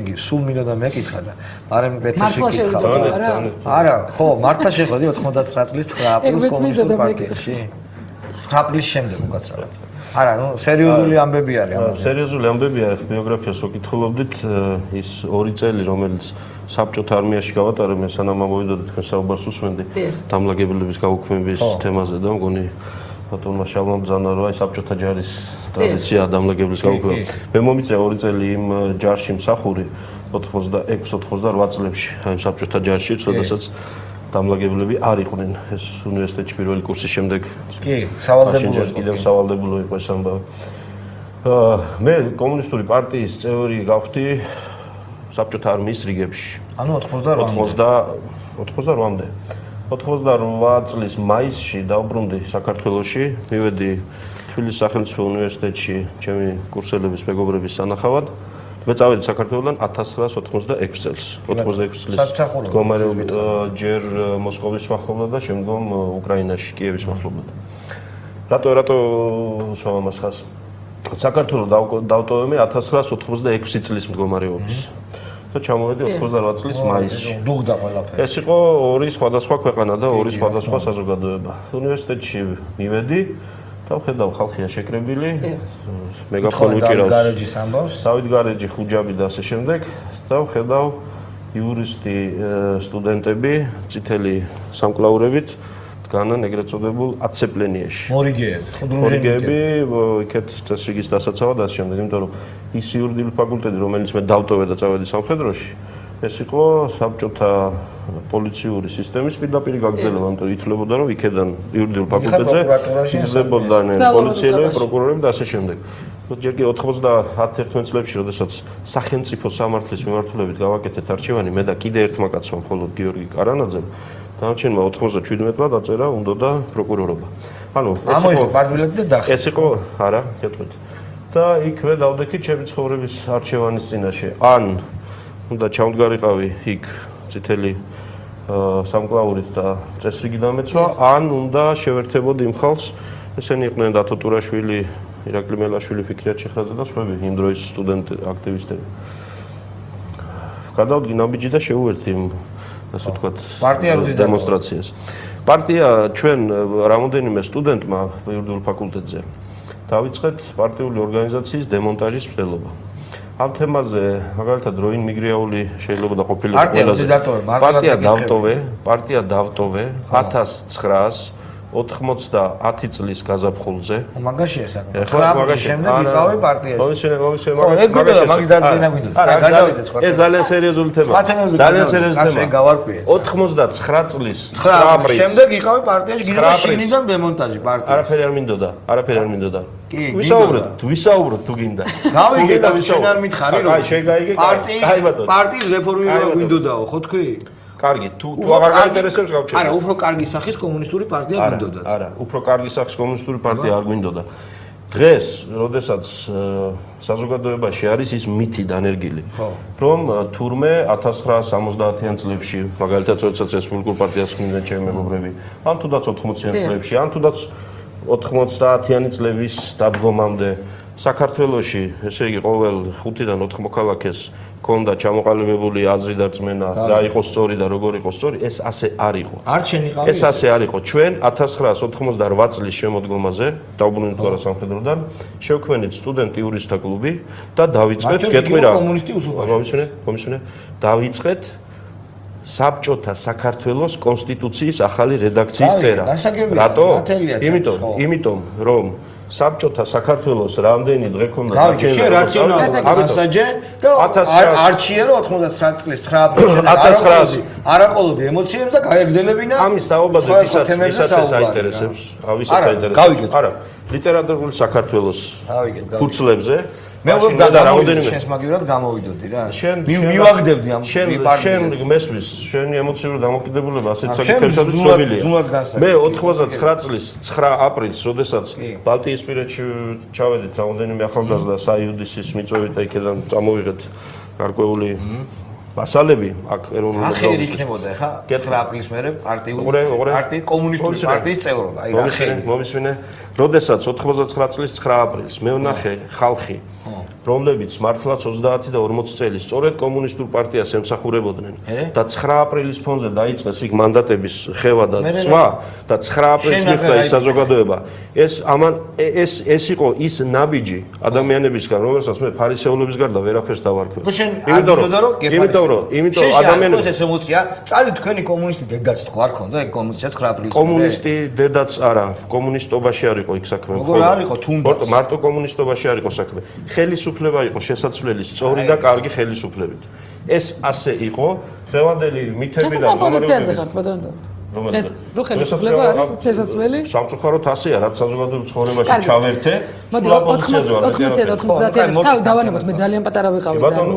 იგი სულ მინდა მეკითხა და მაგრამ პეთერში კითხავ. არა, ხო, მართლა შეხვედი 99 წლის 9 აპრილის კომუნისტურ პარტიაში. 9 აპრილის შემდეგ უკაცრავად. არა, ნუ სერიოზული ამბები არის ამაზე. სერიოზული ამბები არის, ბიოგრაფიას ვკითხულობდით, ის 2 წელი, რომელიც საბჭოთა არმიაში გავატარე, მე სანამ ამოვიდოდი თქვენ საუბარს უსმენდი დამლაგებლების გაუქმების თემაზე და მგონი ბატონმა შალმამ ბრძანა რომ აი საბჭოთა ჯარის ტრადიცია დამლაგებლის გაუქმება. მე მომიწია 2 წელი იმ ჯარში მსახური 86-88 წლებში, აი საბჭოთა ჯარში, როდესაც დამლაგებლები არ იყვნენ ეს უნივერსიტეტში პირველი კურსის შემდეგ. კი, სავალდებულო კიდევ სავალდებულო იყო ეს ამბავი. მე კომუნისტური პარტიის წევრი გავხდი საბჭოთა არმიის რიგებში. ანუ 88-მდე. 88 წლის მაისში დავბრუნდი საქართველოში, მივედი თბილისის სახელმწიფო უნივერსიტეტში ჩემი კურსელების მეგობრების სანახავად. მე წავედი საქართველოდან 1986 წელს. 86 წლის მდგომარეობით ჯერ მოსკოვის მახლობლად და შემდგომ უკრაინაში, კიევის მახლობლად. რატო შევამას ხას? საქართველოს დავტოვე მე 1986 წლის მდგომარეობის. და ჩამოვედი 88 წლის მაისში. დუღდა ყველაფერი. ეს იყო 2 სხვადასხვა ქვეყანა და 2 სხვადასხვა საზოგადოება. უნივერსიტეტში მივედი და ვხედავ ხალხია შეკრებილი, მეგაფონი უჭირავს. გარეჯის ამბავს. დავით გარეჯი, ხუჯაბი და ასე შემდეგ და ვხედავ იურისტი სტუდენტები წითელი სამკლაურებით დგანან ეგრეთ წოდებულ აცეპლენიაში. მორიგეები, იქეთ წესრიგის დასაცავად და ასე შემდეგ, იმიტომ რომ ის იურიდიული ფაკულტეტი, რომელიც მე დავტოვე და წავედი სამხედროში, ეს იყო საბჭოთა პოლიციური სისტემის პირდაპირი გაგრძელება, იმიტომ რომ ითვლებოდა, რომ იქედან იურიდიულ ფაკულტეტზე იზრდებოდნენ პოლიციელები, პროკურორები და ასე შემდეგ. ჯერ კი 90-11 წლებში, როდესაც სახელმწიფო სამართლის მიმართულებით გავაკეთეთ არჩევანი, მე და კიდე ერთმა კაცმა, მხოლოდ გიორგი კარანაძემ, დანარჩენმა 97-მა დაწერა უნდოდა პროკურორობა. ანუ ამოიღო პარტბილეტი და დახტა. ეს იყო, არა, გეტყვით. და იქვე დავდექი ჩემი ცხოვრების არჩევანის წინაშე. ან უნდა ჩავდგარიყავი იქ წითელი სამკლაურით და წესრიგი დამეცვა, ან უნდა შევერთებოდი იმ ხალხს, ესენი იყვნენ დათო ტურაშვილი, ირაკლი მელაშვილი, ფიქრიათ შეხრაძე და სხვები, იმ დროის სტუდენტ აქტივისტები. გადავდი ნაბიჯი და შევუერთდი იმ ასე ვთქვათ, დემონსტრაციას. პარტია ჩვენ რამოდენიმე სტუდენტმა იურიდიულ ფაკულტეტზე დავიწყეთ პარტიული ორგანიზაციის დემონტაჟის მცდელობა. ამ თემაზე მაგალითად დროინ მიგრიაული შეიძლება და ყოფილიყო ყველაზე პარტია დავტოვე 1990 წლის გაზაფხულზე. მაგაშია საქმე. მაგაში შემდეგ ვიყავი პარტიაში. მომისმენე. ხო, ეგრევე მაგის დადგენა გვინდა. არა, გადავიდეთ სხვა. ეს ძალიან სერიოზული თემაა. ძალიან სერიოზული თემაა. ასე გავარკვიე. 99 წლის 9 აპრილს. შემდეგ იყავი პარტიაში, გინდა შინიდან დემონტაჟი პარტიაში. არაფერი არ მინდოდა. ვისაუბროთ თუ გინდა. გავიგე და შენ არ მითხარი რომ აი შეგაიგე პარტიის რეფორმირება გვინდოდაო, ხო თქვი? კარგი, თუ აღარ გაინტერესებს გავჩერდე. არა, უფრო კარგი სახის კომუნისტური პარტია გვინდოდა. არა, უფრო კარგი სახის კომუნისტური პარტია არ გვინდოდა. დღეს, როდესაც საზოგადოებაში არის ის მითი დანერგილი, რომ თურმე 1970-იან წლებში, მაგალითად, როდესაც რესპუბლიკურ პარტიას ქმნიდნენ ჩემი მეგობრები, ან თუნდაც 80-იან წლებში, ან თუნდაც 90-იანი წლების დადგომამდე საქართველოში, ესე იგი, ყოველ 5-დან 4 მოქალაქეს ქონდა ჩამოყალიბებული აზრი და რწმენა, რა იყო სწორი და როგორ იყო სწორი, ეს ასე არ იყო. ეს ასე არ იყო. ჩვენ 1988 წლის შემოდგომაზე, დავბრუნდით ყარა სამხედროდან, შევქმნით სტუდენტ იურისტთა კლუბი და დავიწყეთ, გეტყვი რა. მომისმენე. დავიწყეთ საბჭოთა საქართველოს კონსტიტუციის ახალი რედაქციის წერა. რატო? იმიტომ, რომ საბჭოთა საქართველოს რამდენი დღე ქონდა რაციონალური და არჩიერო 99 წლის 9 აპრილს არაყოლოდი ემოციებს და გაეგზელებინა ამის დაობაზე ვისაც საინტერესებს არა ლიტერატურული საქართველოს ფურცლებზე მე ვარ შენს მაგივრად გამოვიდოდი რა მივაგდებდი ამ შენ მესმის შენი ემოციური დამოკიდებულება ასეთ საკითხებსაც ცნობილია მე 99 წლის 9 აპრილს როდესაც ბალტიისპირეთში ჩავედით რამოდენიმე ახალგაზრდა საიუდისის მიწვევით და იქიდან წამოვიღეთ გარკვეული მასალები აქ ეროვნული ახერი იქნებოდა ხა 9 აპრილის მერე პარტიის კომუნისტური პარტიის წევრობა აი ახერი მომისმინე როდესაც 99 წლის 9 აპრილს მე ვნახე ხალხი რომლებიც მართლაც 30 და 40 წელი სწორედ კომუნისტურ პარტიას ემსახურებოდნენ და 9 აპრილის ფონზე დაიწყეს იქ მანდატების ხევა და წვა და 9 აპრილს მიხდა ის საზოგადოება ეს იყო ის ნაბიჯი ადამიანებისგან რომელსაც მე ფარისეულების გარდა ვერაფერს დავარქვევ იმიტომ რომ ადამიანებს ეს ემოცია წადი თქვენი კომუნისტი დედაც თქვა არ ქონდა ეგ კომუნისტია 9 აპრილის კომუნისტი დედაც არა კომუნისტობაში არ იყო იქ საქმე როგორ არ იყო თუნდაც მარტო კომუნისტობაში არ იყო საქმე ხელისუფლება იყო შესაძლებელი სწორი და კარგი ხელისუფლებით ეს ასე იყო დღევანდელი მითები და პოზიციაზე ხართ ბატონო ეს რო ხელისუფლება არის შესაძლებელი სამწუხაროდ ასეა რაც საზოგადოებრივ ცხოვრებაში ჩავერთე მოდი 80-90-იანებს თავი დავანებოთ მე ძალიან პატარა ვიყავი და